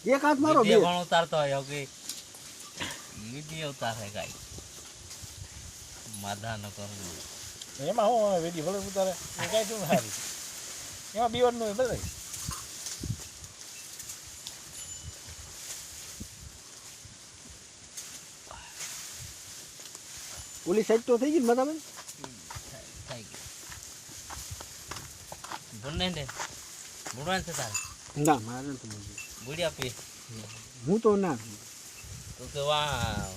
એક હાથ મારો બે પણ ઉતારતો હોય કે વિડીયો ઉતારે કાઈ માધા ન કરવું એમાં હું વિડીયો ભલે ઉતારે એ કાંઈ તું સારી એમાં બીવાનું હોય બધા ઓલી સાઈડ તો થઈ ગઈ ને બરાબર થઈ ગયું બોલને ને બોલવાનું છે તારે ના મારે નથી બુડી આપી હું તો ના તો કે વા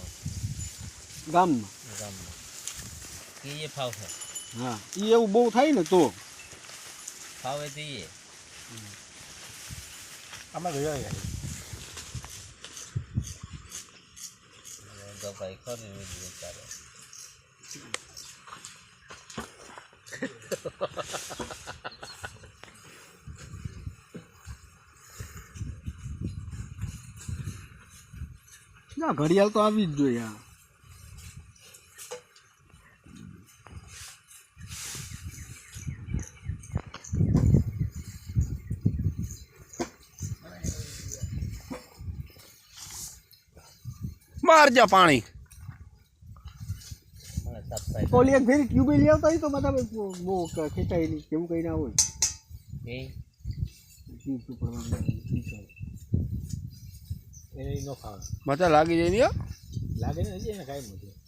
ગામમાં ગામમાં કે એ ફાવ છે હા એ એવું બહુ થાય ને તો ફાવે દઈએ આમાં જોયા તો ભાઈ ખરી વિડીયો ચાલે ના ઘડિયાળ તો આવી જ જોઈએ માર જા પાણી ઓલી એક ફેરી ટ્યુબે લઈ આવતા હોય તો બધા બહુ ખેંચાય નહીં કેવું કંઈ ના હોય એ ટ્યુબ તો પડવાનું એને ન ખાવા મજા લાગી જાય ને લાગે ને હજી એને કાંઈ નથી